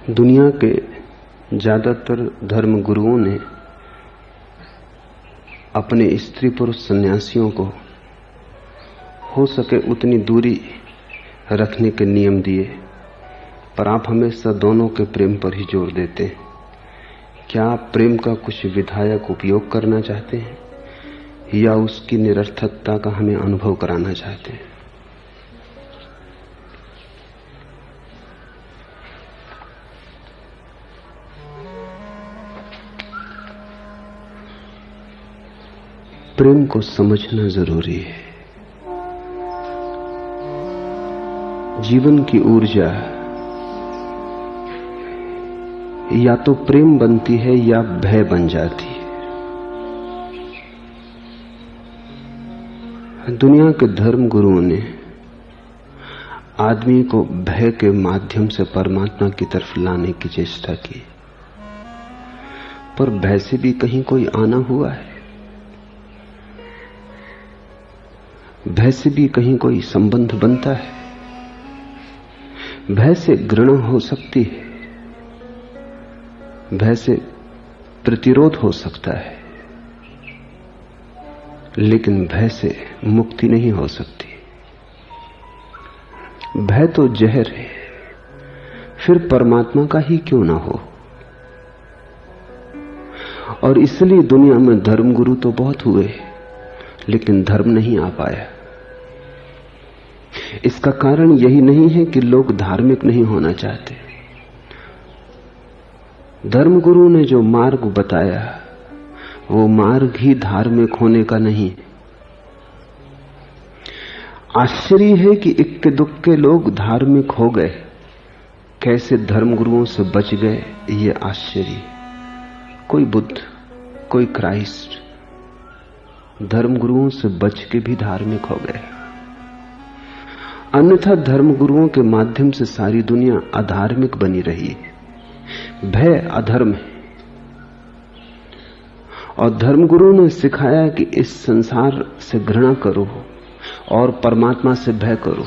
दुनिया के ज्यादातर धर्म गुरुओं ने अपने स्त्री पुरुष सन्यासियों को हो सके उतनी दूरी रखने के नियम दिए, पर आप हमेशा दोनों के प्रेम पर ही जोर देते हैं। क्या आप प्रेम का कुछ विधायक उपयोग करना चाहते हैं या उसकी निरर्थकता का हमें अनुभव कराना चाहते हैं? प्रेम को समझना जरूरी है। जीवन की ऊर्जा या तो प्रेम बनती है या भय बन जाती है। दुनिया के धर्म गुरुओं ने आदमी को भय के माध्यम से परमात्मा की तरफ लाने की चेष्टा की, पर भय से भी कहीं कोई आना हुआ है? भय से भी कहीं कोई संबंध बनता है? भय से घृणा हो सकती है, भय से प्रतिरोध हो सकता है, लेकिन भय से मुक्ति नहीं हो सकती। भय तो जहर है, फिर परमात्मा का ही क्यों ना हो। और इसलिए दुनिया में धर्म गुरु तो बहुत हुए, लेकिन धर्म नहीं आ पाया। इसका कारण यही नहीं है कि लोग धार्मिक नहीं होना चाहते। धर्म गुरु ने जो मार्ग बताया वो मार्ग ही धार्मिक होने का नहीं। आश्चर्य है कि इक्के दुक्के लोग धार्मिक हो गए, कैसे धर्म गुरुओं से बच गए, ये आश्चर्य। कोई बुद्ध, कोई क्राइस्ट धर्म गुरुओं से बच के भी धार्मिक हो गए। अन्यथा धर्म गुरुओं के माध्यम से सारी दुनिया अधार्मिक बनी रही है। भय अधर्म है, और धर्म गुरु ने सिखाया कि इस संसार से घृणा करो और परमात्मा से भय करो।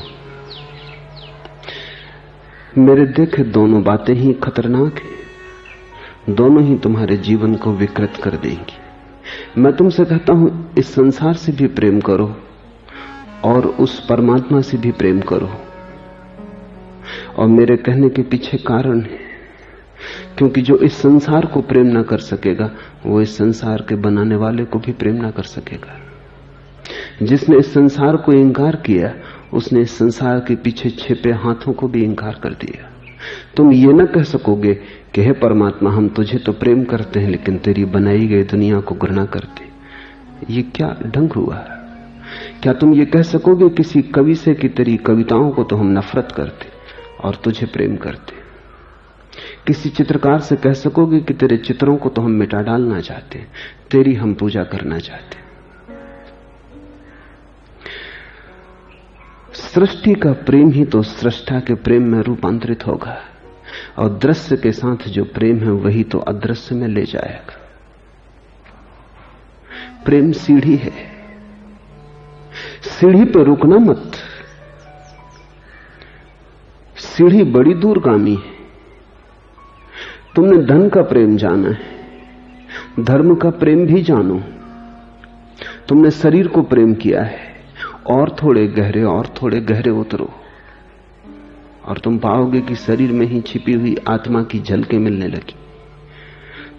मेरे देखे दोनों बातें ही खतरनाक हैं, दोनों ही तुम्हारे जीवन को विकृत कर देंगी। मैं तुमसे कहता हूं, इस संसार से भी प्रेम करो और उस परमात्मा से भी प्रेम करो। और मेरे कहने के पीछे कारण है, क्योंकि जो इस संसार को प्रेम ना कर सकेगा वो इस संसार के बनाने वाले को भी प्रेम ना कर सकेगा। जिसने इस संसार को इंकार किया उसने इस संसार के पीछे छिपे हाथों को भी इंकार कर दिया। तुम ये ना कह सकोगे कि हे परमात्मा, हम तुझे तो प्रेम करते हैं लेकिन तेरी बनाई गई दुनिया को घृणा करते। ये क्या ढंग हुआ? क्या तुम ये कह सकोगे किसी कवि से कि तेरी कविताओं को तो हम नफरत करते और तुझे प्रेम करते? किसी चित्रकार से कह सकोगे कि तेरे चित्रों को तो हम मिटा डालना चाहते, तेरी हम पूजा करना चाहते? सृष्टि का प्रेम ही तो सृष्टा के प्रेम में रूपांतरित होगा, और दृश्य के साथ जो प्रेम है वही तो अदृश्य में ले जाएगा। प्रेम सीढ़ी है, सीढ़ी पर रुकना मत। सीढ़ी बड़ी दूरगामी है। तुमने धन का प्रेम जाना है, धर्म का प्रेम भी जानो। तुमने शरीर को प्रेम किया है, और थोड़े गहरे उतरो और तुम पाओगे कि शरीर में ही छिपी हुई आत्मा की झलकें मिलने लगी।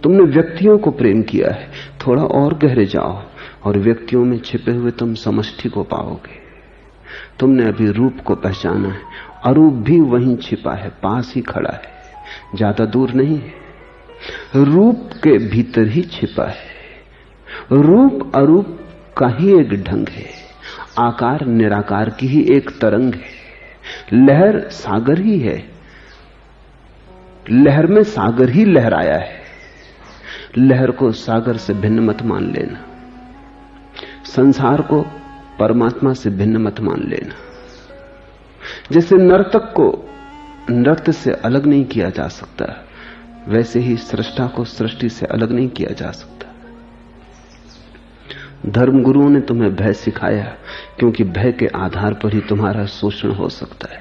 तुमने व्यक्तियों को प्रेम किया है, थोड़ा और गहरे जाओ और व्यक्तियों में छिपे हुए तुम समष्टि को पाओगे। तुमने अभी रूप को पहचाना है, अरूप भी वहीं छिपा है, पास ही खड़ा है, ज्यादा दूर नहीं है। रूप के भीतर ही छिपा है। रूप अरूप का ही एक ढंग है, आकार निराकार की ही एक तरंग है। लहर सागर ही है, लहर में सागर ही लहराया है। लहर को सागर से भिन्न मत मान लेना, संसार को परमात्मा से भिन्न मत मान लेना। जैसे नर्तक को नृत्य से अलग नहीं किया जा सकता, वैसे ही सृष्टा को सृष्टि से अलग नहीं किया जा सकता। धर्म गुरुओं ने तुम्हें भय सिखाया, क्योंकि भय के आधार पर ही तुम्हारा शोषण हो सकता है।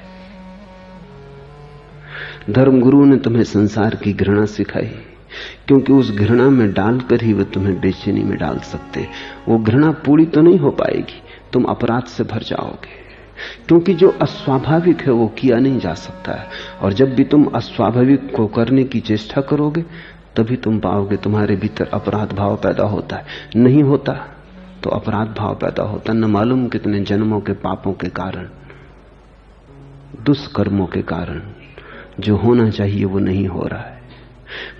धर्मगुरु ने तुम्हें संसार की घृणा सिखाई, क्योंकि उस घृणा में डालकर ही वे तुम्हें बेचैनी में डाल सकते। वो घृणा पूरी तो नहीं हो पाएगी, तुम अपराध से भर जाओगे, क्योंकि जो अस्वाभाविक है वो किया नहीं जा सकता है। और जब भी तुम अस्वाभाविक को करने की चेष्टा करोगे तभी तुम पाओगे तुम्हारे भीतर अपराध भाव पैदा होता है। नहीं होता तो अपराध भाव पैदा होता, न मालूम कितने जन्मों के पापों के कारण, दुष्कर्मों के कारण जो होना चाहिए वो नहीं हो रहा है।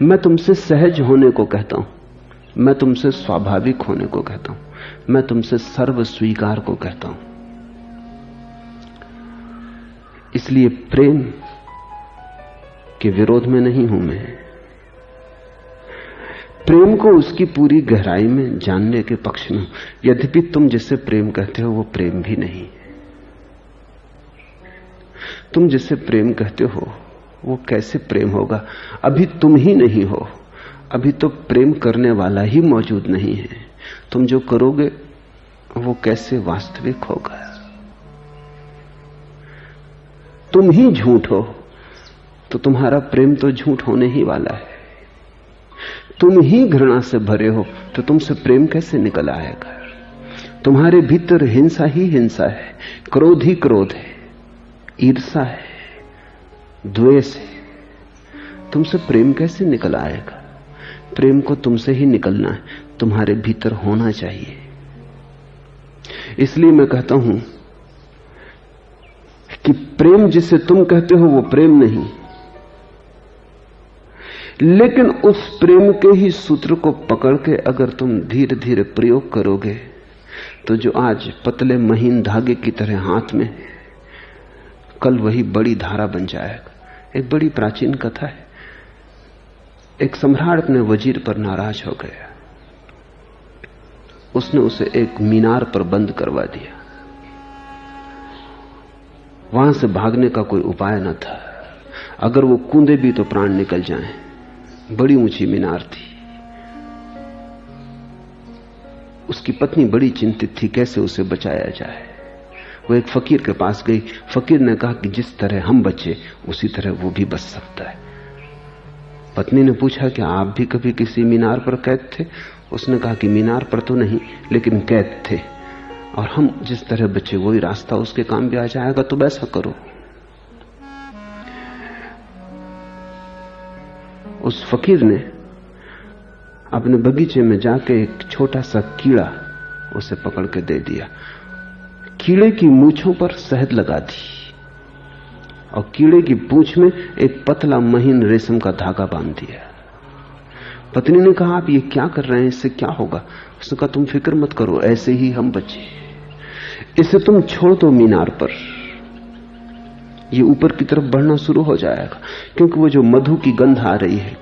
मैं तुमसे सहज होने को कहता हूं, मैं तुमसे स्वाभाविक होने को कहता हूं, मैं तुमसे सर्व स्वीकार को कहता हूं। इसलिए प्रेम के विरोध में नहीं हूं मैं। प्रेम को उसकी पूरी गहराई में जानने के पक्ष में, यद्यपि तुम जिसे प्रेम कहते हो वो प्रेम भी नहीं। तुम जिसे प्रेम कहते हो वो कैसे प्रेम होगा? अभी तुम ही नहीं हो, अभी तो प्रेम करने वाला ही मौजूद नहीं है। तुम जो करोगे वो कैसे वास्तविक होगा? तुम ही झूठ हो तो तुम्हारा प्रेम तो झूठ होने ही वाला है। तुम ही घृणा से भरे हो तो तुमसे प्रेम कैसे निकल आएगा? तुम्हारे भीतर हिंसा ही हिंसा है, क्रोध ही क्रोध है, ईर्ष्या है, द्वेष है, तुमसे प्रेम कैसे निकल आएगा? प्रेम को तुमसे ही निकलना है, तुम्हारे भीतर होना चाहिए। इसलिए मैं कहता हूं कि प्रेम जिसे तुम कहते हो वो प्रेम नहीं, लेकिन उस प्रेम के ही सूत्र को पकड़ के अगर तुम धीरे धीरे प्रयोग करोगे तो जो आज पतले महीन धागे की तरह हाथ में, कल वही बड़ी धारा बन जाएगा। एक बड़ी प्राचीन कथा है। एक सम्राट अपने वजीर पर नाराज हो गया, उसने उसे एक मीनार पर बंद करवा दिया। वहां से भागने का कोई उपाय न था, अगर वो कूदे भी तो प्राण निकल जाएं। बड़ी ऊंची मीनार थी। उसकी पत्नी बड़ी चिंतित थी कैसे उसे बचाया जाए। वो एक फकीर के पास गई। फकीर ने कहा कि जिस तरह हम बचे उसी तरह वो भी बच सकता है। पत्नी ने पूछा कि आप भी कभी किसी मीनार पर कैद थे? उसने कहा कि मीनार पर तो नहीं, लेकिन कैद थे, और हम जिस तरह बचे वही रास्ता उसके काम भी आ जाएगा, तो वैसा करो। उस फकीर ने अपने बगीचे में जाके एक छोटा सा कीड़ा उसे पकड़ के दे दिया। कीड़े की मूंछों पर शहद लगा दी और कीड़े की पूंछ में एक पतला महीन रेशम का धागा बांध दिया। पत्नी ने कहा, आप ये क्या कर रहे हैं, इससे क्या होगा? उसने कहा, तुम फिक्र मत करो, ऐसे ही हम बचे। इसे तुम छोड़ दो मीनार पर, ये ऊपर की तरफ बढ़ना शुरू हो जाएगा, क्योंकि वो जो मधु की गंध आ रही है,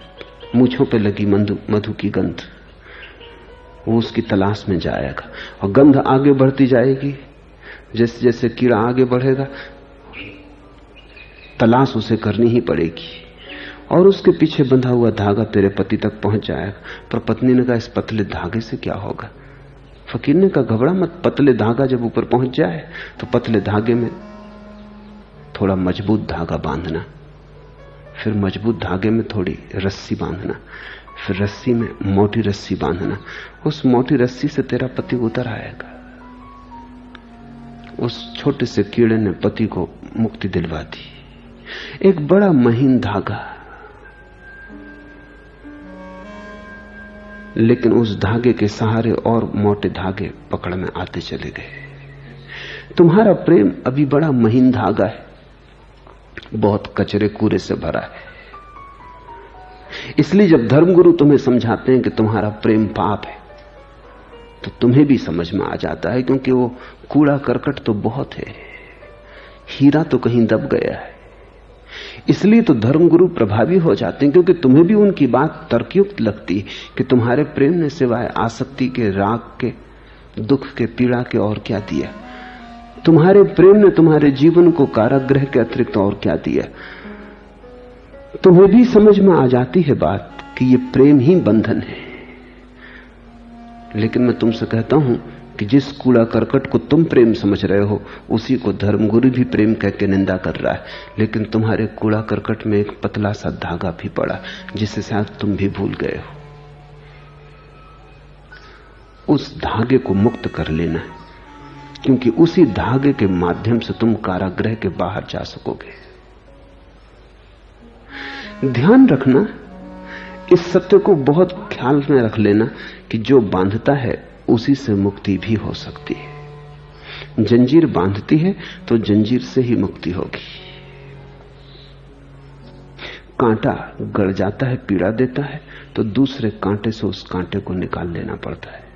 मूंछों पे लगी मधु की गंध, वो उसकी तलाश में जाएगा और गंध आगे बढ़ती जाएगी। जैसे जैसे कीड़ा आगे बढ़ेगा तलाश उसे करनी ही पड़ेगी और उसके पीछे बंधा हुआ धागा तेरे पति तक पहुंच जाएगा। पर पत्नी ने कहा, इस पतले धागे से क्या होगा? फकीर ने कहा, घबरा मत, पतले धागा जब ऊपर पहुंच जाए तो पतले धागे में थोड़ा मजबूत धागा बांधना, फिर मजबूत धागे में थोड़ी रस्सी बांधना, फिर रस्सी में मोटी रस्सी बांधना। उस मोटी रस्सी से तेरा पति उतर आएगा। उस छोटे से कीड़े ने पति को मुक्ति दिलवा दी। एक बड़ा महीन धागा, लेकिन उस धागे के सहारे और मोटे धागे पकड़ में आते चले गए। तुम्हारा प्रेम अभी बड़ा महीन धागा है, बहुत कचरे कूड़े से भरा है। इसलिए जब धर्मगुरु तुम्हें समझाते हैं कि तुम्हारा प्रेम पाप है, तो तुम्हें भी समझ में आ जाता है, क्योंकि वो कूड़ा करकट तो बहुत है, हीरा तो कहीं दब गया है। इसलिए तो धर्मगुरु प्रभावी हो जाते हैं, क्योंकि तुम्हें भी उनकी बात तर्कयुक्त लगती है कि तुम्हारे प्रेम ने सिवाय आसक्ति के, राग के, दुख के, पीड़ा के और क्या दिया? तुम्हारे प्रेम ने तुम्हारे जीवन को कारागृह के अतिरिक्त और क्या दिया? तुम्हें भी समझ में आ जाती है बात कि ये प्रेम ही बंधन है। लेकिन मैं तुमसे कहता हूं कि जिस कूड़ा करकट को तुम प्रेम समझ रहे हो उसी को धर्मगुरु भी प्रेम कह के निंदा कर रहा है। लेकिन तुम्हारे कूड़ा करकट में एक पतला सा धागा भी पड़ा जिसे शायद तुम भी भूल गए हो। उस धागे को मुक्त कर लेना है, क्योंकि उसी धागे के माध्यम से तुम कारागृह के बाहर जा सकोगे। ध्यान रखना, इस सत्य को बहुत ख्याल में रख लेना कि जो बांधता है उसी से मुक्ति भी हो सकती है। जंजीर बांधती है तो जंजीर से ही मुक्ति होगी। कांटा गड़ जाता है, पीड़ा देता है, तो दूसरे कांटे से उस कांटे को निकाल लेना पड़ता है।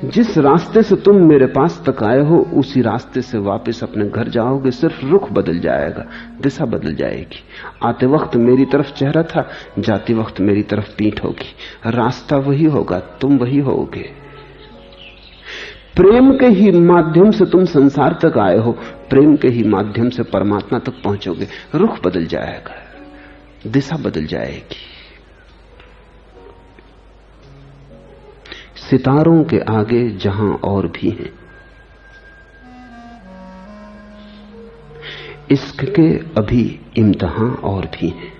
जिस रास्ते से तुम मेरे पास तक आए हो उसी रास्ते से वापस अपने घर जाओगे। सिर्फ रुख बदल जाएगा, दिशा बदल जाएगी। आते वक्त मेरी तरफ चेहरा था, जाते वक्त मेरी तरफ पीठ होगी। रास्ता वही होगा, तुम वही होगे। प्रेम के ही माध्यम से तुम संसार तक आए हो, प्रेम के ही माध्यम से परमात्मा तक पहुंचोगे। रुख बदल जाएगा, दिशा बदल जाएगी। सितारों के आगे जहां और भी हैं, इश्क के अभी इम्तिहान और भी हैं।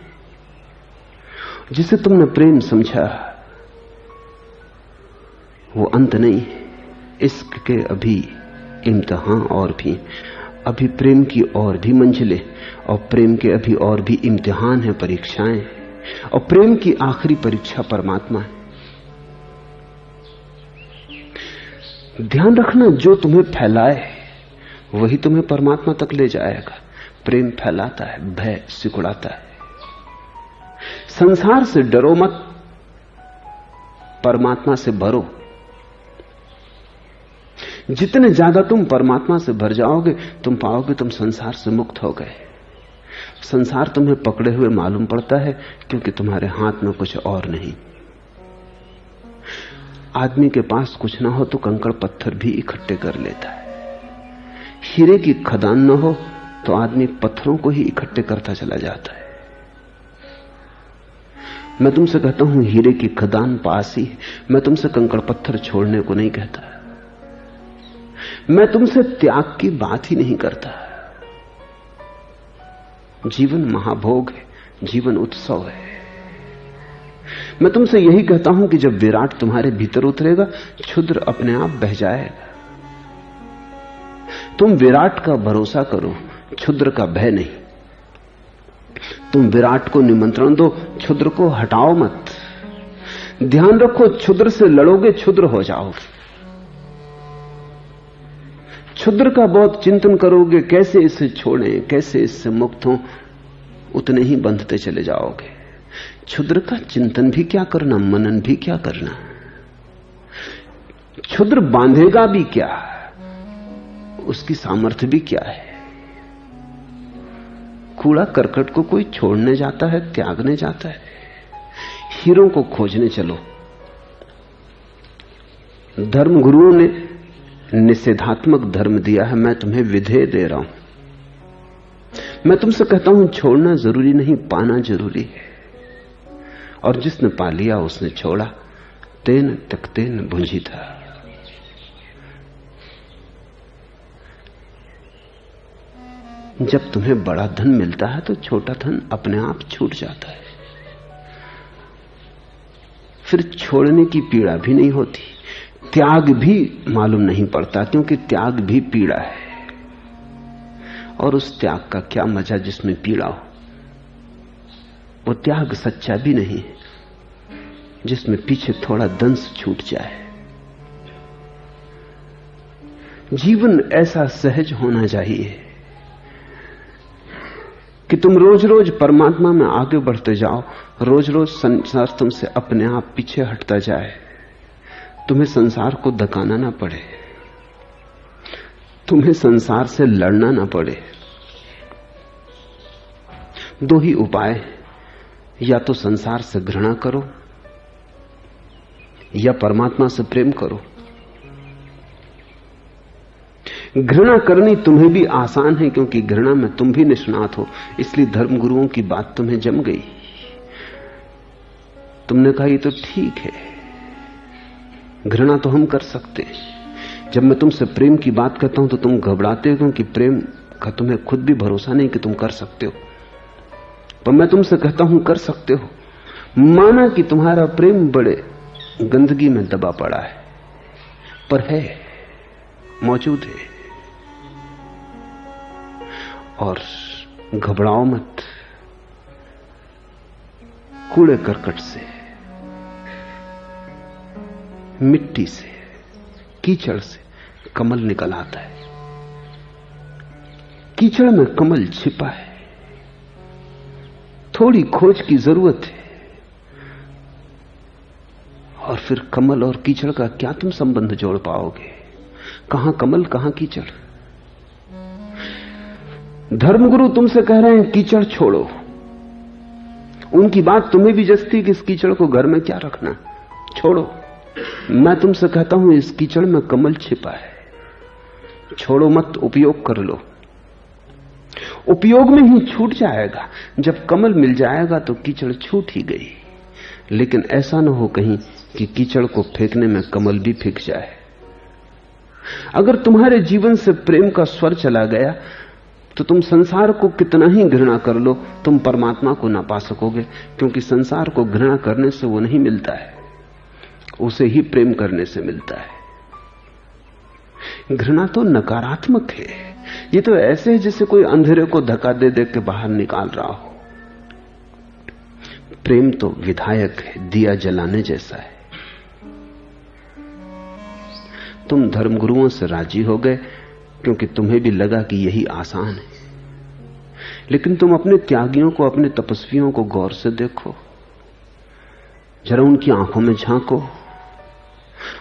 जिसे तुमने प्रेम समझा वो अंत नहीं है। इश्क के अभी इम्तिहान और भी, अभी प्रेम की और भी मंजिलें, और प्रेम के अभी और भी इम्तिहान है, परीक्षाएं। और प्रेम की आखिरी परीक्षा परमात्मा है। ध्यान रखना, जो तुम्हें फैलाए वही तुम्हें परमात्मा तक ले जाएगा। प्रेम फैलाता है, भय सिकुड़ाता है। संसार से डरो मत, परमात्मा से भरो। जितने ज्यादा तुम परमात्मा से भर जाओगे, तुम पाओगे तुम संसार से मुक्त हो गए। संसार तुम्हें पकड़े हुए मालूम पड़ता है, क्योंकि तुम्हारे हाथ में कुछ और नहीं। आदमी के पास कुछ ना हो तो कंकड़ पत्थर भी इकट्ठे कर लेता है। हीरे की खदान न हो तो आदमी पत्थरों को ही इकट्ठे करता चला जाता है। मैं तुमसे कहता हूं हीरे की खदान पास ही है। मैं तुमसे कंकड़ पत्थर छोड़ने को नहीं कहता। मैं तुमसे त्याग की बात ही नहीं करता। जीवन महाभोग है, जीवन उत्सव है। मैं तुमसे यही कहता हूं कि जब विराट तुम्हारे भीतर उतरेगा, क्षुद्र अपने आप बह जाएगा। तुम विराट का भरोसा करो, क्षुद्र का भय नहीं। तुम विराट को निमंत्रण दो, क्षुद्र को हटाओ मत। ध्यान रखो, क्षुद्र से लड़ोगे, क्षुद्र हो जाओगे। क्षुद्र का बहुत चिंतन करोगे, कैसे इसे छोड़ें, कैसे इससे मुक्त हों, उतने ही बंधते चले जाओगे। क्षुद्र का चिंतन भी क्या करना, मनन भी क्या करना। क्षुद्र बांधेगा भी क्या, उसकी सामर्थ्य भी क्या है। कूड़ा करकट को कोई छोड़ने जाता है, त्यागने जाता है। हीरों को खोजने चलो। धर्म गुरुओं ने निषेधात्मक धर्म दिया है, मैं तुम्हें विधेय दे रहा हूं। मैं तुमसे कहता हूं छोड़ना जरूरी नहीं, पाना जरूरी है। और जिसने पा लिया उसने छोड़ा। तेन तकतेन भुंजी था। जब तुम्हें बड़ा धन मिलता है तो छोटा धन अपने आप छूट जाता है। फिर छोड़ने की पीड़ा भी नहीं होती, त्याग भी मालूम नहीं पड़ता, क्योंकि त्याग भी पीड़ा है। और उस त्याग का क्या मजा जिसमें पीड़ा हो। वो त्याग सच्चा भी नहीं है जिसमें पीछे थोड़ा दंश छूट जाए। जीवन ऐसा सहज होना चाहिए कि तुम रोज रोज परमात्मा में आगे बढ़ते जाओ। रोज रोज संसार तुमसे अपने आप पीछे हटता जाए। तुम्हें संसार को धकाना ना पड़े, तुम्हें संसार से लड़ना ना पड़े। दो ही उपाय, या तो संसार से घृणा करो या परमात्मा से प्रेम करो। घृणा करनी तुम्हें भी आसान है, क्योंकि घृणा में तुम भी निष्णात हो। इसलिए धर्म गुरुओं की बात तुम्हें जम गई। तुमने कहा ये तो ठीक है, घृणा तो हम कर सकते हैं। जब मैं तुमसे प्रेम की बात करता हूं तो तुम घबराते हो कि प्रेम का तुम्हें खुद भी भरोसा नहीं कि तुम कर सकते हो। पर मैं तुमसे कहता हूं कर सकते हो। माना कि तुम्हारा प्रेम बड़े गंदगी में दबा पड़ा है, पर है, मौजूद है। और घबराओ मत। कूड़े करकट से, मिट्टी से, कीचड़ से कमल निकल आता है। कीचड़ में कमल छिपा है। थोड़ी खोज की जरूरत है। और फिर कमल और कीचड़ का क्या तुम संबंध जोड़ पाओगे? कहां कमल, कहां कीचड़? धर्मगुरु तुमसे कह रहे हैं कीचड़ छोड़ो। उनकी बात तुम्हें भी जचती कि इस कीचड़ को घर में क्या रखना, छोड़ो। मैं तुमसे कहता हूं इस कीचड़ में कमल छिपा है, छोड़ो मत, उपयोग कर लो। उपयोग में ही छूट जाएगा। जब कमल मिल जाएगा तो कीचड़ छूट ही गई। लेकिन ऐसा न हो कहीं कि कीचड़ को फेंकने में कमल भी फेंक जाए। अगर तुम्हारे जीवन से प्रेम का स्वर चला गया तो तुम संसार को कितना ही घृणा कर लो, तुम परमात्मा को ना पा सकोगे। क्योंकि संसार को घृणा करने से वो नहीं मिलता है, उसे ही प्रेम करने से मिलता है। घृणा तो नकारात्मक है। ये तो ऐसे है जैसे कोई अंधेरे को धक्का दे दे के बाहर निकाल रहा हो। प्रेम तो विधायक है, दिया जलाने जैसा है। तुम धर्मगुरुओं से राजी हो गए क्योंकि तुम्हें भी लगा कि यही आसान है। लेकिन तुम अपने त्यागियों को, अपने तपस्वियों को गौर से देखो, जरा उनकी आंखों में झांको,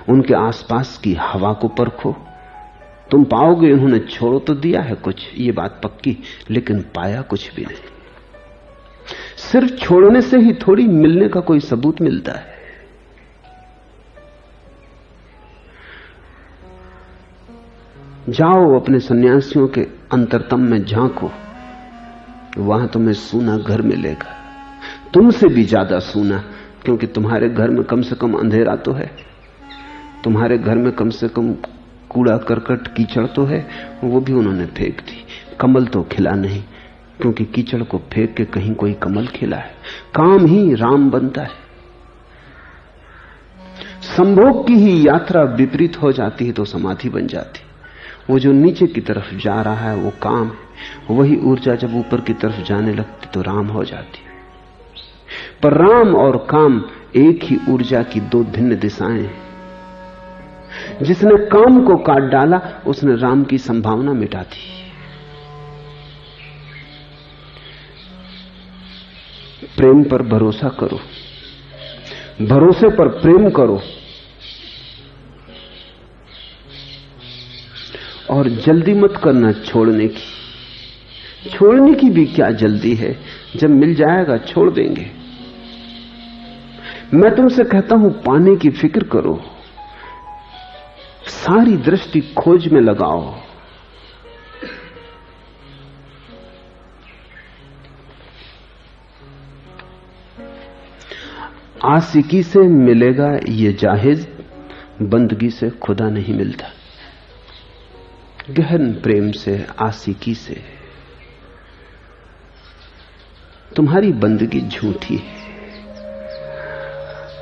उनके आसपास की हवा को परखो। तुम पाओगे उन्होंने छोड़ो तो दिया है कुछ, ये बात पक्की, लेकिन पाया कुछ भी नहीं। सिर्फ छोड़ने से ही थोड़ी मिलने का कोई सबूत मिलता है। जाओ अपने सन्यासियों के अंतरतम में झांको, वहां तुम्हें सूना घर मिलेगा, तुमसे भी ज्यादा सूना। क्योंकि तुम्हारे घर में कम से कम अंधेरा तो है, तुम्हारे घर में कम से कम कूड़ा करकट कीचड़ तो है, वो भी उन्होंने फेंक दी। कमल तो खिला नहीं, क्योंकि कीचड़ को फेंक के कहीं कोई कमल खिला है। काम ही राम बनता है। संभोग की ही यात्रा विपरीत हो जाती है तो समाधि बन जाती। वो जो नीचे की तरफ जा रहा है वो काम है, वही ऊर्जा जब ऊपर की तरफ जाने लगती तो राम हो जाती। पर राम और काम एक ही ऊर्जा की दो भिन्न दिशाएं हैं। जिसने काम को काट डाला उसने राम की संभावना मिटा दी। प्रेम पर भरोसा करो, भरोसे पर प्रेम करो। और जल्दी मत करना छोड़ने की। छोड़ने की भी क्या जल्दी है, जब मिल जाएगा छोड़ देंगे। मैं तुमसे कहता हूं पाने की फिक्र करो, सारी दृष्टि खोज में लगाओ। आशिकी से मिलेगा ये जाहिज, बंदगी से खुदा नहीं मिलता। गहन प्रेम से, आशिकी से तुम्हारी बंदगी झूठी है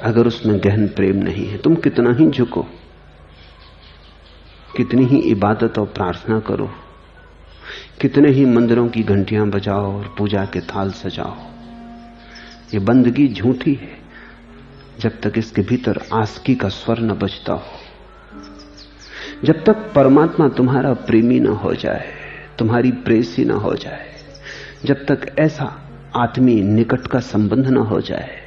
अगर उसमें गहन प्रेम नहीं है। तुम कितना ही झुको, कितनी ही इबादत और प्रार्थना करो, कितने ही मंदिरों की घंटियां बजाओ और पूजा के थाल सजाओ, ये बंदगी झूठी है जब तक इसके भीतर आशिकी का स्वर न बजता हो। जब तक परमात्मा तुम्हारा प्रेमी न हो जाए, तुम्हारी प्रेसी न हो जाए, जब तक ऐसा आत्मी निकट का संबंध न हो जाए।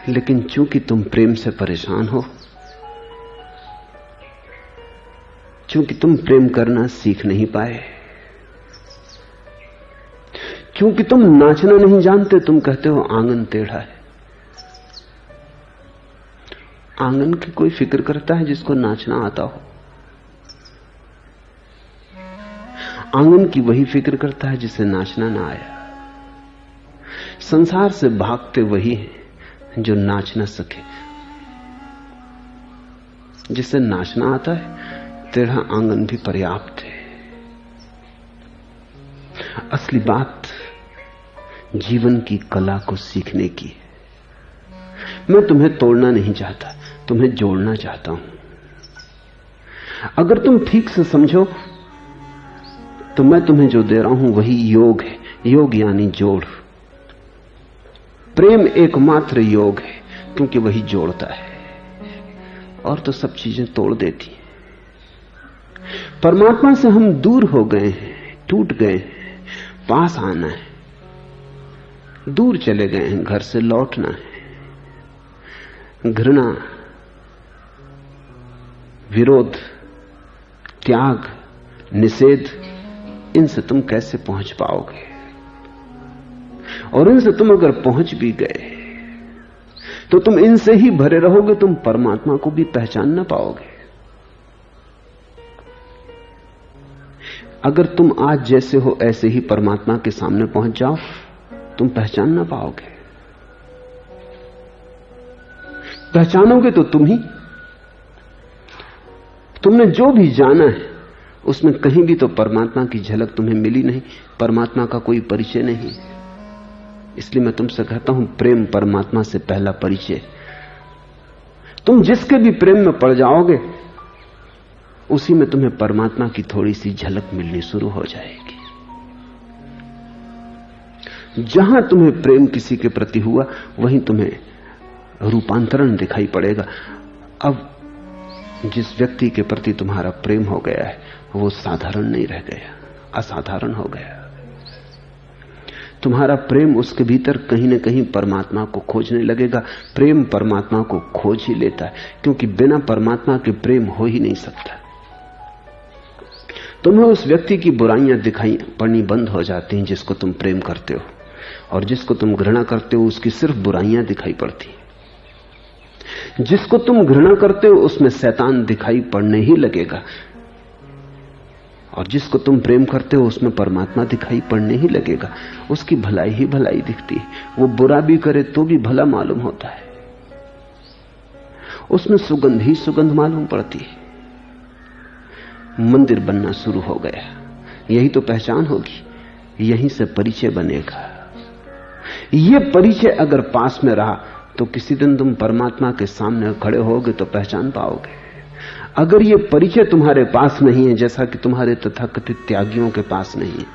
लेकिन चूंकि तुम प्रेम से परेशान हो, चूंकि तुम प्रेम करना सीख नहीं पाए, चूंकि तुम नाचना नहीं जानते, तुम कहते हो आंगन टेढ़ा है। आंगन की कोई फिक्र करता है जिसको नाचना आता हो? आंगन की वही फिक्र करता है जिसे नाचना ना आया। संसार से भागते वही हैं जो नाच न सके। जिसे नाचना आता है, टेढ़ा आंगन भी पर्याप्त है। असली बात जीवन की कला को सीखने की है। मैं तुम्हें तोड़ना नहीं चाहता, तुम्हें जोड़ना चाहता हूं। अगर तुम ठीक से समझो तो मैं तुम्हें जो दे रहा हूं वही योग है। योग यानी जोड़। प्रेम एकमात्र योग है, क्योंकि वही जोड़ता है, और तो सब चीजें तोड़ देती हैं। परमात्मा से हम दूर हो गए हैं, टूट गए हैं। पास आना है, दूर चले गए हैं, घर से लौटना है। घृणा, विरोध, त्याग, निषेध, इनसे तुम कैसे पहुंच पाओगे? और इनसे तुम अगर पहुंच भी गए तो तुम इनसे ही भरे रहोगे, तुम परमात्मा को भी पहचान ना पाओगे। अगर तुम आज जैसे हो ऐसे ही परमात्मा के सामने पहुंच जाओ, तुम पहचान ना पाओगे। पहचानोगे तो तुम ही। तुमने जो भी जाना है उसमें कहीं भी तो परमात्मा की झलक तुम्हें मिली नहीं, परमात्मा का कोई परिचय नहीं। इसलिए मैं तुमसे कहता हूं, प्रेम परमात्मा से पहला परिचय। तुम जिसके भी प्रेम में पड़ जाओगे, उसी में तुम्हें परमात्मा की थोड़ी सी झलक मिलनी शुरू हो जाएगी। जहां तुम्हें प्रेम किसी के प्रति हुआ, वहीं तुम्हें रूपांतरण दिखाई पड़ेगा। अब जिस व्यक्ति के प्रति तुम्हारा प्रेम हो गया है, वो साधारण नहीं रह गया, असाधारण हो गया। तुम्हारा प्रेम उसके भीतर कहीं न कहीं परमात्मा को खोजने लगेगा। प्रेम परमात्मा को खोज ही लेता है, क्योंकि बिना परमात्मा के प्रेम हो ही नहीं सकता। तुम्हें उस व्यक्ति की बुराइयां दिखाई पड़नी बंद हो जाती हैं जिसको तुम प्रेम करते हो, और जिसको तुम घृणा करते हो उसकी सिर्फ बुराइयां दिखाई पड़ती। जिसको तुम घृणा करते हो उसमें शैतान दिखाई पड़ने ही लगेगा, और जिसको तुम प्रेम करते हो उसमें परमात्मा दिखाई पड़ने ही लगेगा। उसकी भलाई ही भलाई दिखती है। वो बुरा भी करे तो भी भला मालूम होता है, उसमें सुगंध ही सुगंध मालूम पड़ती है। मंदिर बनना शुरू हो गया, यही तो पहचान होगी, यहीं से परिचय बनेगा। ये परिचय अगर पास में रहा तो किसी दिन तुम परमात्मा के सामने खड़े होगे तो पहचान पाओगे। अगर ये परिचय तुम्हारे पास नहीं है, जैसा कि तुम्हारे तथाकथित त्यागियों के पास नहीं है,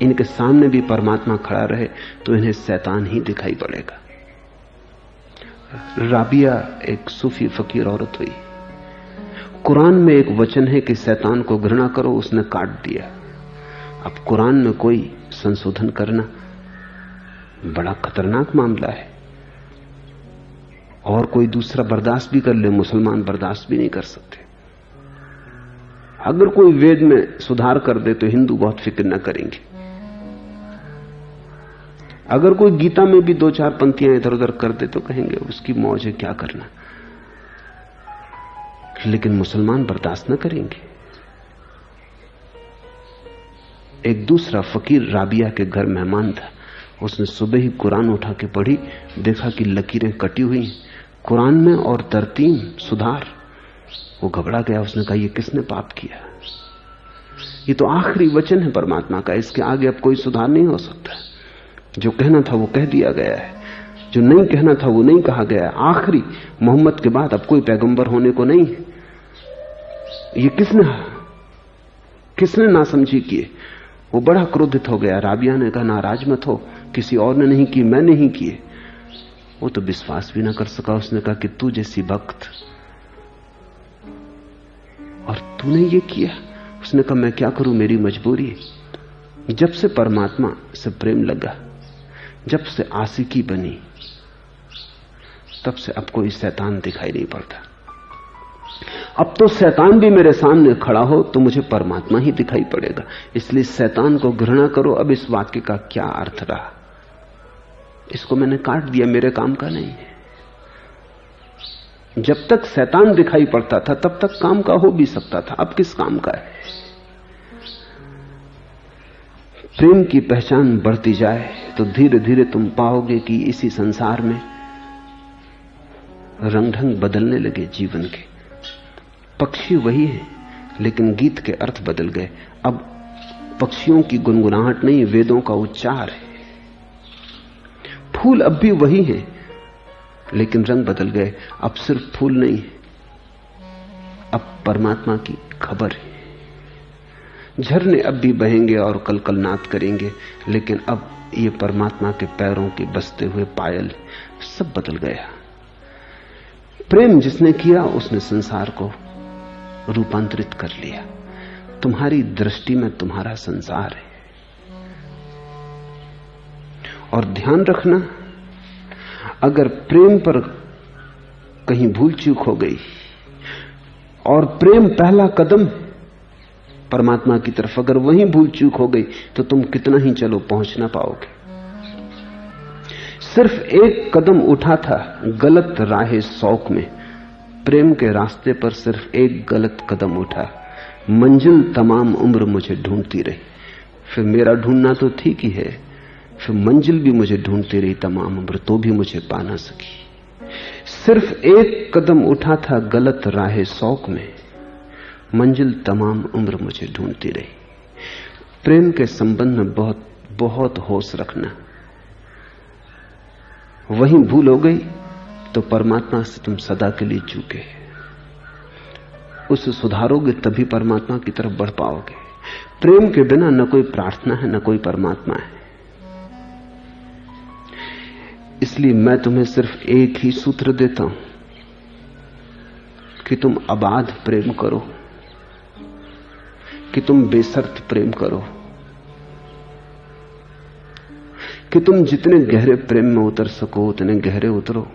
इनके सामने भी परमात्मा खड़ा रहे तो इन्हें शैतान ही दिखाई पड़ेगा। राबिया एक सूफी फकीर औरत हुई। कुरान में एक वचन है कि शैतान को घृणा करो, उसने काट दिया। अब कुरान में कोई संशोधन करना बड़ा खतरनाक मामला है, और कोई दूसरा बर्दाश्त भी कर ले, मुसलमान बर्दाश्त भी नहीं कर सकते। अगर कोई वेद में सुधार कर दे तो हिंदू बहुत फिक्र न करेंगे। अगर कोई गीता में भी 2-4 पंक्तियां इधर उधर कर दे तो कहेंगे उसकी मौज है, क्या करना। लेकिन मुसलमान बर्दाश्त न करेंगे। एक दूसरा फकीर राबिया के घर मेहमान था। उसने सुबह ही कुरान उठा के पढ़ी, देखा कि लकीरें कटी हुई कुरान में और तरतीब सुधार। वो घबरा गया। उसने कहा, ये किसने पाप किया? ये तो आखिरी वचन है परमात्मा का, इसके आगे अब कोई सुधार नहीं हो सकता। जो कहना था वो कह दिया गया है, जो नहीं कहना था वो नहीं कहा गया। आखिरी, मोहम्मद के बाद अब कोई पैगंबर होने को नहीं है। ये किसने नासमझी किए? वो बड़ा क्रोधित हो गया। राबिया ने कहा, नाराज मत हो, किसी और ने नहीं की, मैंने ही किए। वो तो विश्वास भी ना कर सका। उसने कहा कि तू जैसी भक्त और तूने ये किया? उसने कहा, मैं क्या करूं, मेरी मजबूरी है। जब से परमात्मा से प्रेम लगा, जब से आशिकी बनी, तब से अब कोई शैतान दिखाई नहीं पड़ता। अब तो शैतान भी मेरे सामने खड़ा हो तो मुझे परमात्मा ही दिखाई पड़ेगा। इसलिए शैतान को घृणा करो। अब इस वाक्य का क्या अर्थ रहा? इसको मैंने काट दिया, मेरे काम का नहीं है। जब तक शैतान दिखाई पड़ता था तब तक काम का हो भी सकता था, अब किस काम का है? प्रेम की पहचान बढ़ती जाए तो धीरे धीरे तुम पाओगे कि इसी संसार में रंग ढंग बदलने लगे जीवन के। पक्षी वही है, लेकिन गीत के अर्थ बदल गए। अब पक्षियों की गुनगुनाहट नहीं, वेदों का उच्चार है। फूल अब भी वही है, लेकिन रंग बदल गए। अब सिर्फ फूल नहीं है, अब परमात्मा की खबर है। झरने अब भी बहेंगे और कल कल नाद करेंगे, लेकिन अब ये परमात्मा के पैरों के बसते हुए पायल। सब बदल गया। प्रेम जिसने किया उसने संसार को रूपांतरित कर लिया। तुम्हारी दृष्टि में तुम्हारा संसार है। और ध्यान रखना, अगर प्रेम पर कहीं भूल चूक हो गई, और प्रेम पहला कदम परमात्मा की तरफ, अगर वहीं भूल चूक हो गई तो तुम कितना ही चलो पहुंच ना पाओगे। सिर्फ एक कदम उठा था गलत राहे शौक में। प्रेम के रास्ते पर सिर्फ एक गलत कदम उठा, मंजिल तमाम उम्र मुझे ढूंढती रही। फिर मेरा ढूंढना तो ठीक ही है, फिर मंजिल भी मुझे ढूंढती रही तमाम उम्र, तो भी मुझे पा ना सकी। सिर्फ एक कदम उठा था गलत राहे शौक में, मंजिल तमाम उम्र मुझे ढूंढती रही। प्रेम के संबंध में बहुत बहुत होश रखना। वहीं भूल हो गई तो परमात्मा से तुम सदा के लिए चूके। उसे सुधारोगे तभी परमात्मा की तरफ बढ़ पाओगे। प्रेम के बिना न कोई प्रार्थना है, न कोई परमात्मा है। इसलिए मैं तुम्हें सिर्फ एक ही सूत्र देता हूं कि तुम अबाध प्रेम करो, कि तुम बेशर्त प्रेम करो, कि तुम जितने गहरे प्रेम में उतर सको उतने गहरे उतरो।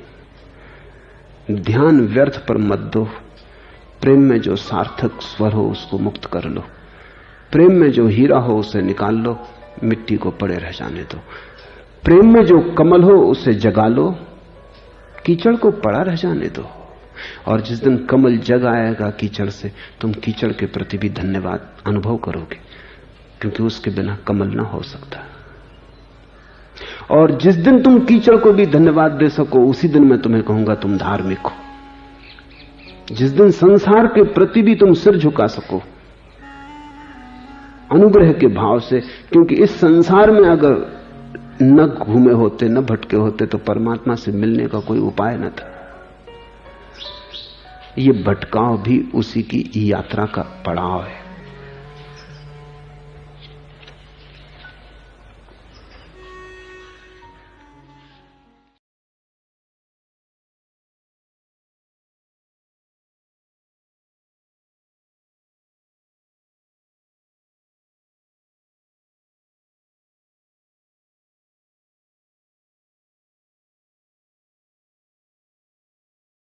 ध्यान व्यर्थ पर मत दो। प्रेम में जो सार्थक स्वर हो उसको मुक्त कर लो। प्रेम में जो हीरा हो उसे निकाल लो, मिट्टी को पड़े रह जाने दो। प्रेम में जो कमल हो उसे जगा लो, कीचड़ को पड़ा रह जाने दो। और जिस दिन कमल जग आएगा कीचड़ से, तुम कीचड़ के प्रति भी धन्यवाद अनुभव करोगे, क्योंकि उसके बिना कमल ना हो सकता। और जिस दिन तुम कीचड़ को भी धन्यवाद दे सको, उसी दिन मैं तुम्हें कहूंगा तुम धार्मिक हो। जिस दिन संसार के प्रति भी तुम सिर झुका सको अनुग्रह के भाव से, क्योंकि इस संसार में अगर न घूमे होते, न भटके होते, तो परमात्मा से मिलने का कोई उपाय न था। ये भटकाव भी उसी की यात्रा का पड़ाव है।